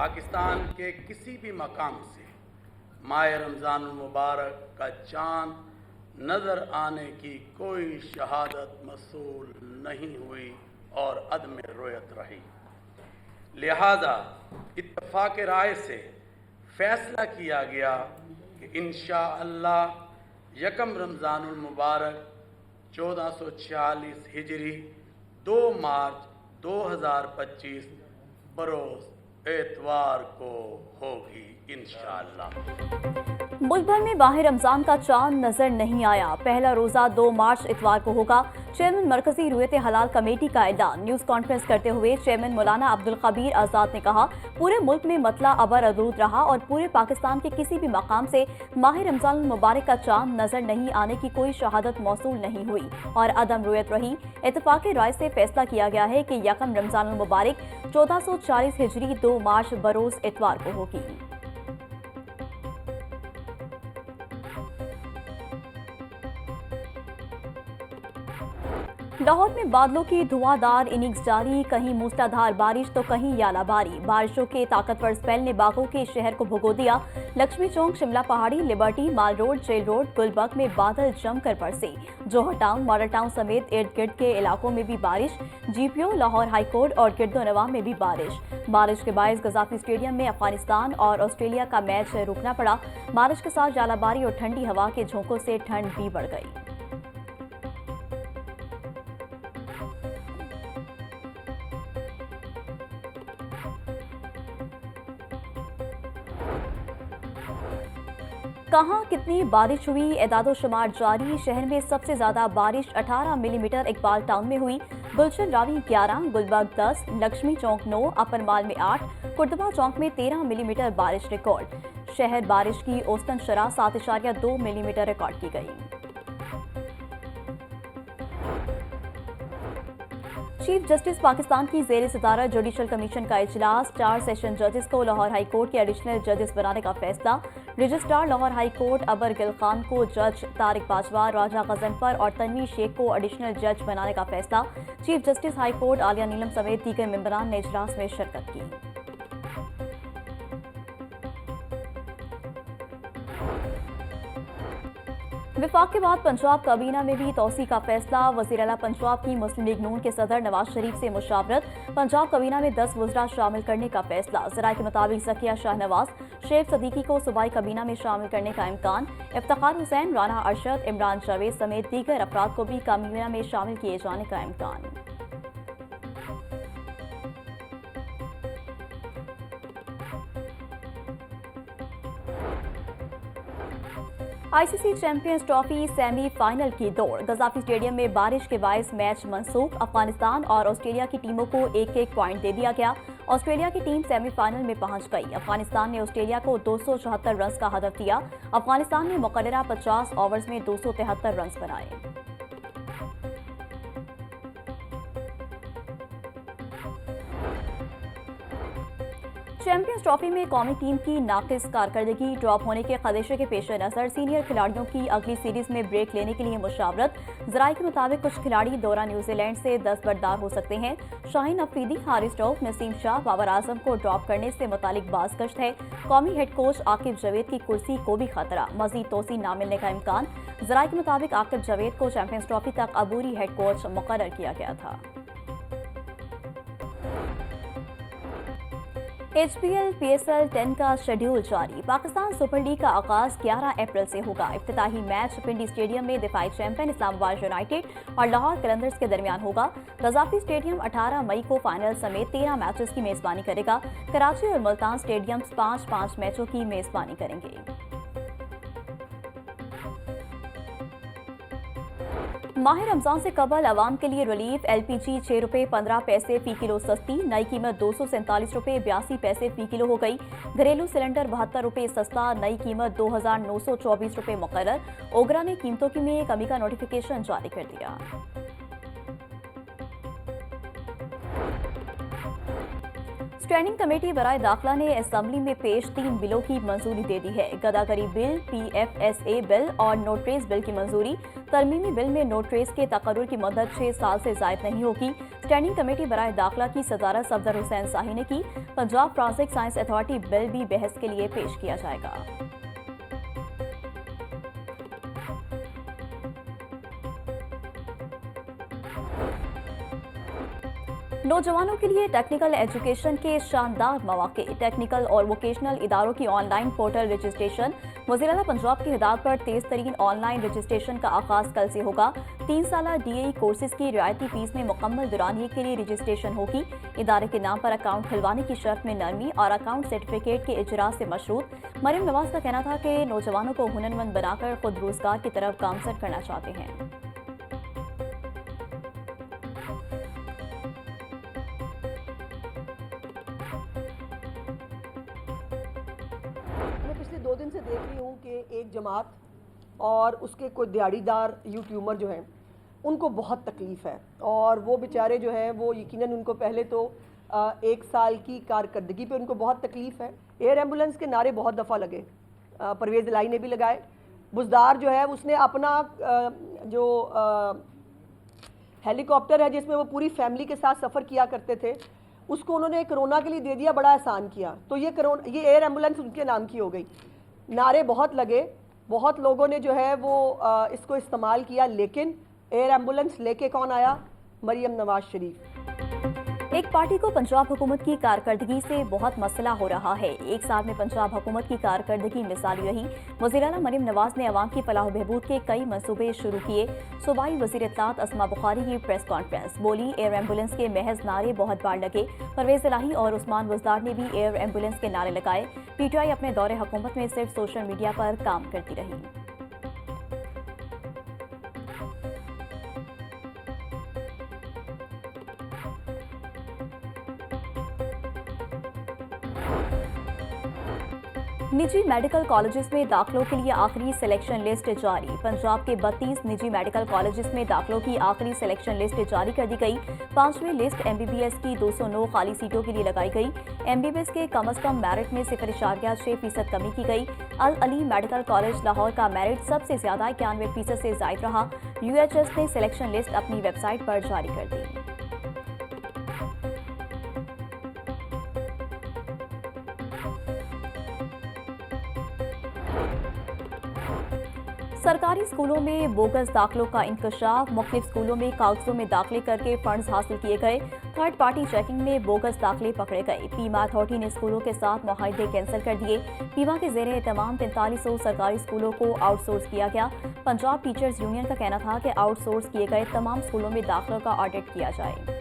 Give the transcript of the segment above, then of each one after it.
पाकिस्तान के किसी भी मकाम से माह रमज़ान मुबारक का चाँद नज़र आने की कोई शहादत मसूल नहीं हुई और अदम रोयत रही। लिहाजा इत्तफ़ाक़ राय से फ़ैसला किया गया कि इंशाअल्लाह यकम रमज़ानुल मुबारक 1446 हिजरी 2 मार्च 2025 बरोज़ एतवार को होगी इंशाअल्लाह। मुल्क भर में माह रमजान का चांद नजर नहीं आया। पहला रोजा 2 मार्च इतवार को होगा। चेयरमैन मरकजी रुयत हलाल कमेटी का ऐलान। न्यूज कॉन्फ्रेंस करते हुए चेयरमैन मौलाना अब्दुल कबीर आजाद ने कहा, पूरे मुल्क में मतला अबर आलूद रहा और पूरे पाकिस्तान के किसी भी मकाम से माह रमजान मुबारक का चांद नजर नहीं आने की कोई शहादत मौसूल नहीं हुई और अदम रुयत रही। इत्तफाक राय से फैसला किया गया है कि यकम रमजान मुबारक 1440 हिजरी 2 मार्च बरोज इतवार को होगी। लाहौर में बादलों की धुआंधार इनिंग्स जारी, कहीं मूसलाधार बारिश तो कहीं यालाबारी। बारिशों के ताकतवर स्पेल ने बागों के शहर को भुगो दिया। लक्ष्मी चौक, शिमला पहाड़ी, लिबर्टी, माल रोड, जेल रोड, गुलबर्ग में बादल जमकर बरसे। जोहर टाउन, मॉडल टाउन समेत इर्द गिर्द के इलाकों में भी बारिश। GPO, लाहौर हाईकोर्ट और गिरदोनवा में भी बारिश के बायस गजाफी स्टेडियम में अफगानिस्तान और ऑस्ट्रेलिया का मैच रुकना पड़ा। बारिश के साथ यालाबारी और ठंडी हवा के झोंकों से ठंड भी बढ़ गई। कहां कितनी बारिश हुई, एदादो-शुमार जारी। शहर में सबसे ज्यादा बारिश 18 मिलीमीटर इकबाल टाउन में हुई। गुलशन रावी 11, गुलबर्ग 10, लक्ष्मी चौक 9, अपर माल में 8, कुर्दवा चौक में 13 मिलीमीटर बारिश रिकॉर्ड। शहर बारिश की औसतन शरह 7.2 मिलीमीटर रिकॉर्ड की गई। चीफ जस्टिस पाकिस्तान की ज़ेर सदारत जुडिशल कमीशन का इजलास। 4 सेशन जजेस को लाहौर हाई कोर्ट के एडिशनल जजेस बनाने का फैसला। रजिस्ट्रार लाहौर हाई कोर्ट अबर गिल खान को जज, तारिक बाजवा, राजा गजनफर और तनवीर शेख को एडिशनल जज बनाने का फैसला। Chief justice high court Aliya Neelam समेत दीगर मेंबरान ने इजलास में शिरकत की। विफाक के बाद पंजाब काबीना में भी तोसी का फैसला। वज़ीर आला पंजाब की मुस्लिम लीग नून के सदर नवाज शरीफ से मुशावरत। पंजाब काबीना में 10 वज़रा शामिल करने का फैसला। ज़राए के मुताबिक ज़किया शाहनवाज, शेख सदीकी को सूबाई काबीना में शामिल करने का इम्कान। इफ्तिखार हुसैन, राना अरशद, इमरान जावेद समेत दीगर अफराद को भी काबीना में शामिल किए जाने का इम्कान। ICC चैंपियंस ट्रॉफी सेमीफाइनल की दौड़। गजाफी स्टेडियम में बारिश के बायस मैच मनसूख। अफगानिस्तान और ऑस्ट्रेलिया की टीमों को एक पॉइंट दे दिया गया। ऑस्ट्रेलिया की टीम सेमीफाइनल में पहुंच गई। अफगानिस्तान ने ऑस्ट्रेलिया को 274 रन का हदफ दिया। अफगानिस्तान ने मुकर्ररा 50 ओवर्स में 273 रन बनाए। चैंपियंस ट्रॉफी में कौमी टीम की नाकिस कारकर्दगी। ड्रॉप होने के खदशे के पेश नज़र सीनियर खिलाड़ियों की अगली सीरीज में ब्रेक लेने के लिए मुशावरत। ज़राए के मुताबिक कुछ खिलाड़ी दौरा न्यूजीलैंड से दस्तबरदार हो सकते हैं। शाहीन अफरीदी, हारिस रऊफ, नसीम शाह, बाबर आजम को ड्रॉप करने से मुतालिक बाज़गश्त है। कौमी हेड कोच आकिब जावेद की कुर्सी को भी खतरा। मजीद तोसी न मिलने का इम्कान। ज़राए के मुताबिक आकिब जावेद को चैंपियंस ट्रॉफी तक अबूरी हेड कोच मुकर्रर किया गया था। HPL PSL 10 का शेड्यूल जारी। पाकिस्तान सुपर लीग का आगाज 11 अप्रैल से होगा। इफ्तिताही मैच पिंडी स्टेडियम में दिफाई चैंपियन इस्लामाबाद यूनाइटेड और लाहौर कलंदर्स के दरमियान होगा। गजाफी स्टेडियम 18 मई को फाइनल समेत 13 मैचेस की मेजबानी करेगा। कराची और मुल्तान स्टेडियम्स 5-5 मैचों की मेजबानी करेंगे। माह रमजान से कबल अवाम के लिए रिलीफ। LPG 6 रुपये 15 पैसे फी किलो सस्ती। नई कीमत 247 रुपये 82 पैसे फी किलो हो गई। घरेलू सिलेंडर 72 रुपये सस्ता। नई कीमत 2924 रुपये मुकर्रर। ओगरा ने कीमतों की में कमी का नोटिफिकेशन जारी कर दिया। स्टैंडिंग कमेटी बराए दाखिला ने असेंबली में पेश 3 बिलों की मंजूरी दे दी है। गदागरी बिल, PFSA बिल और नो ट्रेस बिल की मंजूरी। तरमीमी बिल में नो ट्रेस के तकर्रुर की मदद 6 साल से जायद नहीं होगी। स्टैंडिंग कमेटी बराए दाखिला की सदारत सफदर हुसैन शाही ने की। Punjab forensic science authority bill भी बहस के लिए पेश किया जाएगा। नौजवानों के लिए टेक्निकल एजुकेशन के शानदार मौके। टेक्निकल और वोकेशनल इदारों की ऑनलाइन पोर्टल रजिस्ट्रेशन। वज़ीर-ए-आला पंजाब की हिदायत पर तेज तरीन ऑनलाइन रजिस्ट्रेशन का आगाज कल से होगा। 3 साला DAE कोर्सेज की रियायती फीस में मुकम्मल दुरानिये के लिए रजिस्ट्रेशन होगी। इदारे के नाम पर अकाउंट खुलवाने की शर्त में नरमी और अकाउंट सर्टिफिकेट के इजरा से मशरूत। मरियम नवाज का कहना था कि नौजवानों को हुनरमंद बनाकर खुद रोजगार की तरफ गामजद करना चाहते हैं। पिछले 2 दिन से देख रही हूँ कि एक जमात और उसके कोई दिहाड़ीदार यूट्यूबर जो हैं उनको बहुत तकलीफ़ है और वो बेचारे जो हैं वो यकीनन उनको पहले तो 1 साल की कारकर्दगी पे उनको बहुत तकलीफ़ है। एयर एम्बुलेंस के नारे बहुत दफ़ा लगे, परवेज़ इलाही ने भी लगाए। बुज़दार जो है उसने अपना जो हेलीकॉप्टर है जिसमें वो पूरी फैमिली के साथ सफ़र किया करते थे उसको उन्होंने कोरोना के लिए दे दिया, बड़ा आसान किया। तो ये एयर एम्बुलेंस उनके नाम की हो गई। नारे बहुत लगे, बहुत लोगों ने जो है वो इसको इस्तेमाल किया, लेकिन एयर एम्बुलेंस लेके कौन आया? मरियम नवाज शरीफ। एक पार्टी को पंजाब हुकूमत की कारकर्दगी से बहुत मसला हो रहा है। 1 साल में पंजाब हुकूमत की कारकर्दगी मिसाली रही। वज़ीर-ए-आला मरियम नवाज ने अवाम की फलाह बहबूद के कई मंसूबे शुरू किए। सूबाई वज़ीर इत्तलात अस्मा बुखारी की प्रेस कॉन्फ्रेंस। बोली, एयर एम्बुलेंस के महज नारे बहुत बार लगे। परवेज़ इलाही और उस्मान बुज़दार ने भी एयर एम्बुलेंस के नारे लगाए। PTI अपने दौरे हुकूमत में सिर्फ सोशल मीडिया पर काम करती रही। निजी मेडिकल कॉलेजेस में दाखिलों के लिए आखिरी सिलेक्शन लिस्ट जारी। पंजाब के 32 निजी मेडिकल कॉलेजेस में दाखिलों की आखिरी सिलेक्शन लिस्ट जारी कर दी गई। 5वीं लिस्ट MBBS की 209 खाली सीटों के लिए लगाई गई। MBBS के कम अज कम मेरिट में 0.6% कमी की गई। अल अली मेडिकल कॉलेज लाहौर का मेरिट सबसे ज्यादा 91% से जायद रहा। UHS ने सिलेक्शन लिस्ट अपनी वेबसाइट पर जारी कर दी। सरकारी स्कूलों में बोगस दाखिलों का इंकशाफ। मुख्तलिफ स्कूलों में कागजों में दाखिले करके फंड्स हासिल किए गए। थर्ड पार्टी चेकिंग में बोगस दाखिले पकड़े गए। पीमा अथॉरिटी ने स्कूलों के साथ मुआहदे कैंसिल कर दिए। पीमा के ज़ेरे तमाम 4300 सरकारी स्कूलों को आउटसोर्स किया गया। पंजाब टीचर्स यूनियन का कहना था कि आउटसोर्स किए गए तमाम स्कूलों में दाखिलों का ऑडिट किया जाए।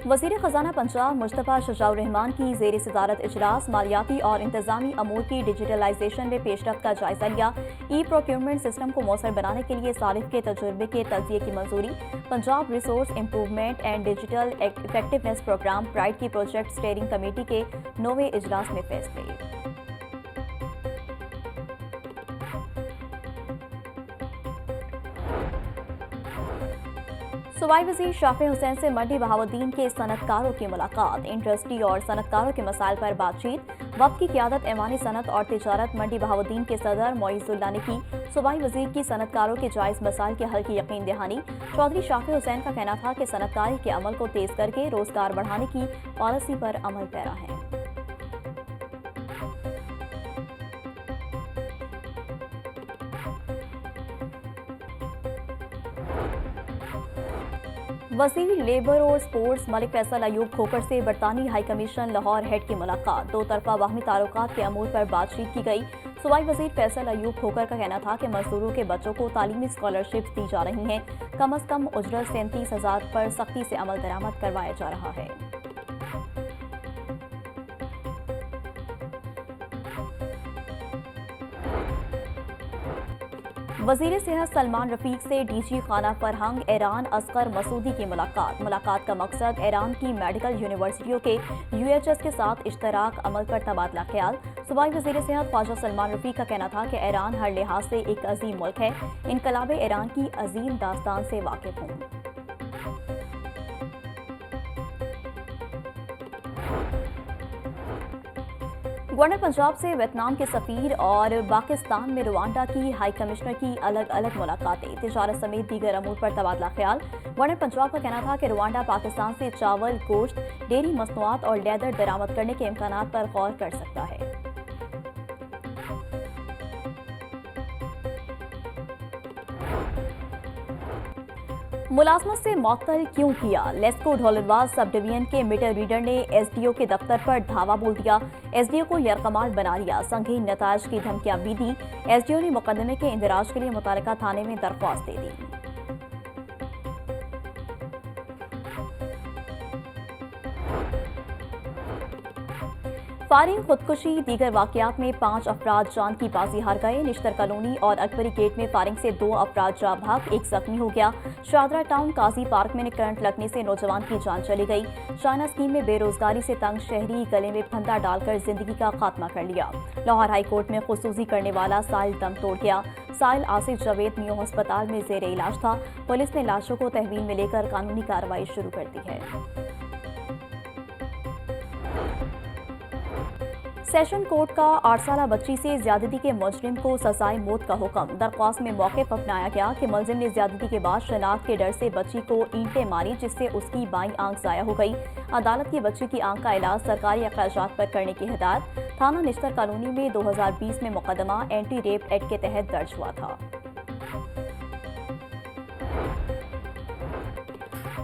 वज़ीर ख़जाना पंजाब मुस्तफ़ा शजाउर रहमान की ज़ेर सदारत इजलास। मालियाती और इंतज़ामी अमूर की डिजिटलाइजेशन में पेशरफ्त का जायजा लिया। प्रोक्योरमेंट सिस्टम को मौसर बनाने के लिए सालिफ के तजुर्बे के तजिए की मंजूरी। Punjab resource improvement and digital effectiveness programme PRIDE की प्रोजेक्ट स्टेयरिंग कमेटी के 9वें इजलास में फैसले। सूबाई वज़ीर शाफी हुसैन से मंडी बहाउद्दीन के सनतकारों की मुलाकात। इंडस्ट्री और सनतकारों के मसाइल पर बातचीत। वक्त की क़यादत ऐवान सनत और तिजारत मंडी बहाउद्दीन के सदर मोइजुल्लाह ने की। सूबाई वज़ीर की सनतकारों के जायज़ मसाइल के हल की यकीन दहानी। चौधरी शाफी हुसैन का कहना था कि सनतकारी के अमल को तेज़ करके रोजगार बढ़ाने की पॉलिसी पर अमल पैरा है। वज़ीर लेबर और स्पोर्ट्स मलिक फैसल अयूब खोखर से बरतानी हाई कमीशन लाहौर हेड की मुलाकात। 2 तरफा बाहमी ताल्लुकात के अमूर पर बातचीत की गई। सूबाई वज़ीर फैसल अयूब खोखर का कहना था कि मजदूरों के बच्चों को तालीमी स्कॉलरशिप्स दी जा रही हैं। कम अज कम उजरत 37,000 पर सख्ती से अमल दरामद करवाया जा रहा है। वजीर सेहत सलमान रफीक से डीजी खाना फरहंग ईरान असगर मसूदी की मुलाकात का मकसद ईरान की मेडिकल यूनिवर्सिटियों के UHS के साथ इश्तराक अमल पर तबादला ख्याल। सूबाई वजीर सेहत ख्वाजा सलमान रफीक का कहना था कि ईरान हर लिहाज से एक अजीम मुल्क है, इनकलाब ईरान की अजीम दास्तान से वाकिफ हूँ। गवर्नर पंजाब से वियतनाम के सफीर और पाकिस्तान में रवांडा की हाई कमिश्नर की अलग अलग मुलाकातें, तिजारत समेत दीगर अमूर पर तबादला ख्याल। गवर्नर पंजाब का कहना था कि रवांडा पाकिस्तान से चावल, गोश्त, डेयरी मसनूआत और लेदर दरामद करने के इम्कानात पर गौर कर सकता है। मुलाजमत से मअतल क्यों किया? लेस्को ढोलरवाल सब डिवीजन के मीटर रीडर ने SDO के दफ्तर पर धावा बोल दिया। SDO को यरकमाल बना लिया, संगीन नताज की धमकियां भी दी। SDO ने मुकदमे के इंदराज के लिए मुतल्लिका थाने में दरख्वास्त दे दी। फायरिंग, खुदकुशी, दीगर वाकयात में 5 अफराद जान की बाजी हार गए। निश्तर कॉलोनी और अकबरी गेट में फायरिंग से 2 अफराद जा भाग, 1 जख्मी हो गया। शादरा टाउन काजी पार्क में करंट लगने से नौजवान की जान चली गई। चाइना स्कीम में बेरोजगारी से तंग शहरी गले में फंदा डालकर जिंदगी का खात्मा कर लिया। लाहौर हाई कोर्ट में खुसूसी करने वाला साहिल दम तोड़ गया। साहिल आसिफ जावेद मियो अस्पताल में जेर इलाज था। पुलिस ने लाशों को तहवील में लेकर कानूनी कार्रवाई शुरू कर दी है। सेशन कोर्ट का 8 साला बच्ची से ज्यादती के मुजरिम को सजाए मौत का हुक्म। दरख्वास्त में मौक़िफ़ अपनाया गया कि मुलजिम ने ज्यादती के बाद शनाख्त के डर से बच्ची को ईंटें मारी, जिससे उसकी बाईं आंख ज़ाया हो गई। अदालत की बच्ची की आंख का इलाज सरकारी अखराजात पर करने की हिदायत। थाना निश्तर कॉलोनी में 2020 में मुकदमा एंटी रेप एक्ट के तहत दर्ज हुआ था।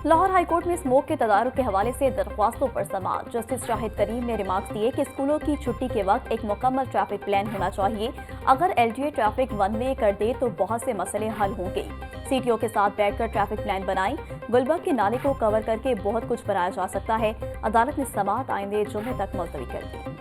लाहौर हाईकोर्ट में स्मोक के तदारुक के हवाले से दरख्वास्तों पर समाअत। जस्टिस शाहिद करीम ने रिमार्क्स दिए कि स्कूलों की छुट्टी के वक्त एक मुकम्मल ट्रैफिक प्लान होना चाहिए। अगर LTA ट्रैफिक 1 वे कर दे तो बहुत से मसले हल होंगे। CTO के साथ बैठकर ट्रैफिक प्लान बनाएं। गुलबर्ग के नाले को कवर करके बहुत कुछ बनाया जा सकता है। अदालत ने समाअत आइंदे जुमे तक मुलतवी कर दी।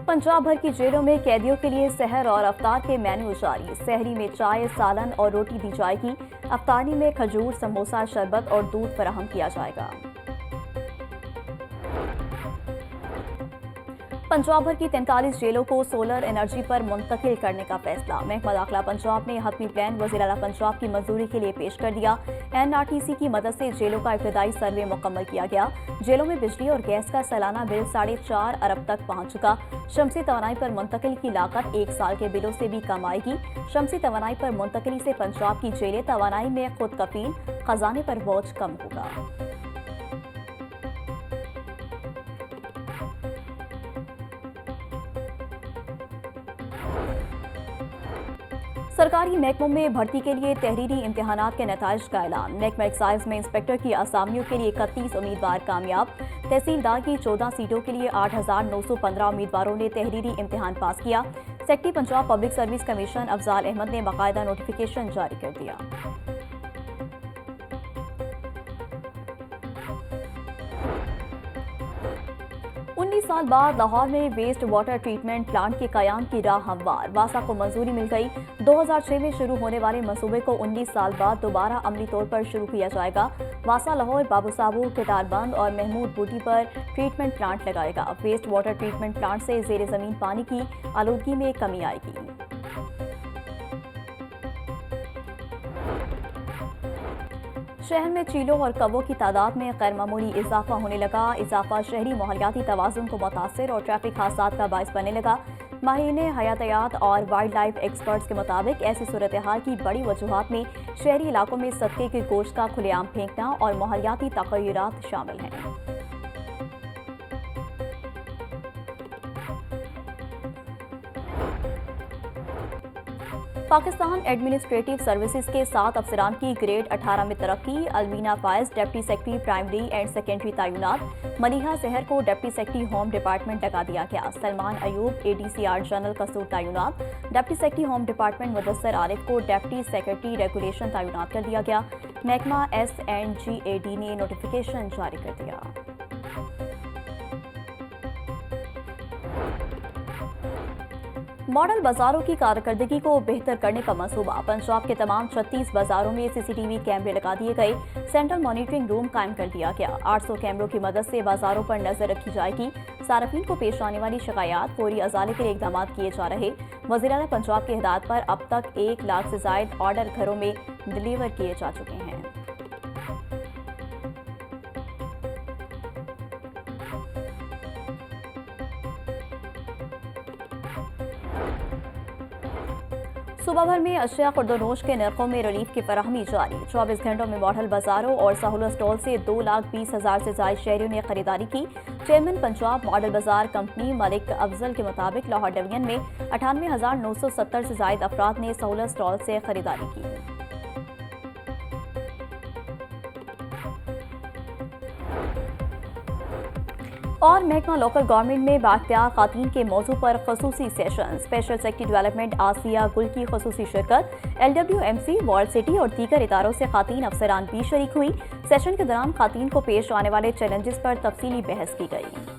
पंजाब भर की जेलों में कैदियों के लिए सहर और अफ्तार के मेन्यू जारी। सहरी में चाय, सालन और रोटी दी जाएगी। अफ्तारी में खजूर, समोसा, शरबत और दूध फराहम किया जाएगा। पंजाब भर की 43 जेलों को सोलर एनर्जी पर मुंतकिल करने का फैसला। महकमा दाखिला पंजाब ने हतमी प्लान वज़ीर आला पंजाब की मंजूरी के लिए पेश कर दिया। NRTC की मदद से जेलों का इब्तदाई सर्वे मुकम्मल किया गया। जेलों में बिजली और गैस का सालाना बिल 4.5 अरब तक पहुंच चुका। शमसी तवानाई पर मुंतकिल की लागत 1 साल के बिलों से भी कम आएगी। शमसी तवानाई पर मुंतकिली से पंजाब की जेलें तवानाई में खुद कफील, खजाने पर बोझ कम होगा। सरकारी महकमों में भर्ती के लिए तहरीरी इम्तिहानात के नताइज का ऐलान। महकमा एक्साइज में इंस्पेक्टर की असामियों के लिए 31 उम्मीदवार कामयाब। तहसीलदार की 14 सीटों के लिए 8,915 उम्मीदवारों ने तहरीरी इम्तिहान पास किया। Secretary Punjab public service commission Afzal Ahmad ने बाकायदा नोटिफिकेशन जारी कर दिया। 19 साल बाद लाहौर में वेस्ट वाटर ट्रीटमेंट प्लांट के कयाम की राह हमवार। वासा को मंजूरी मिल गई। 2006 में शुरू होने वाले मंसूबे को 19 साल बाद दोबारा अमली तौर पर शुरू किया जाएगा। वासा लाहौर, बाबू साबू, कितारबंद और महमूद बूटी पर ट्रीटमेंट प्लांट लगाएगा। वेस्ट वाटर ट्रीटमेंट प्लांट से जेर जमीन पानी की आलूदगी में कमी आएगी। शहर में चीलों और कव्वों की तादाद में गैरमामूली इजाफा होने लगा। इजाफा शहरी माहौलियाती तवाज़ुन को मुतासिर और ट्रैफिक हादसात का बाइस बनने लगा। माहिरीन हयातियात और वाइल्ड लाइफ एक्सपर्ट्स के मुताबिक ऐसी सूरत हाल की बड़ी वजूहात में शहरी इलाकों में सदके के गोश्त का खुलेआम फेंकना और माहौलियाती तग़य्युरात शामिल हैं। पाकिस्तान एडमिनिस्ट्रेटिव सर्विसेज के 7 अफसरान की ग्रेड 18 में तरक्की। Alvina Fayaz deputy secretary primary and secondary तैनात। मनीहा सहर को डिप्टी सेक्रेटरी होम डिपार्टमेंट लगा दिया गया। सलमान अयूब ADCR जनरल कसूर तैनात। Deputy secretary home department Mudassar Arif को डिप्टी सेक्रेटरी रेगुलेशन तैनात कर दिया गया। महकमा SNGAD ने नोटिफिकेशन जारी कर दिया। मॉडल बाजारों की कारकर्दगी को बेहतर करने का मंसूबा। पंजाब के तमाम 36 बाजारों में CCTV कैमरे लगा दिए गए। सेंट्रल मॉनिटरिंग रूम कायम कर दिया गया। 800 कैमरों की मदद से बाजारों पर नजर रखी जाएगी। सार्फिन को पेश आने वाली शिकायत फौरी अजाले के लिए इकदाम किए जा रहे। वज़ीर आला पंजाब की हिदायत पर अब तक 1 लाख से जायद ऑर्डर घरों में डिलीवर किए जा चुके हैं। सुबह भर में अशिया खुर्दोनोश के नरखों में रिलीफ की फराहमी जारी। 24 घंटों में मॉडल बाजारों और सहूलत स्टॉल से 2,20,000 से ज्यादा शहरियों ने खरीदारी की। चेयरमैन पंजाब मॉडल बाजार कंपनी मलिक अफजल के मुताबिक लाहौर डिवीजन में 98,970 से ज्यादा अफराद ने सहूलत स्टॉल से खरीदारी की। और महकमा लोकल गवर्नमेंट में बाख्तियार खातून के मौजू पर खसूसी सेशन। स्पेशल सेक्रेटरी डेवलपमेंट आसिया गुल की खसूसी शिरकत। LWMC, वॉल सिटी और दीगर इदारों से खातून अफसरान भी शरीक हुई। सेशन के दौरान खातून को पेश आने वाले चैलेंजेस पर तफसीली बहस की गई।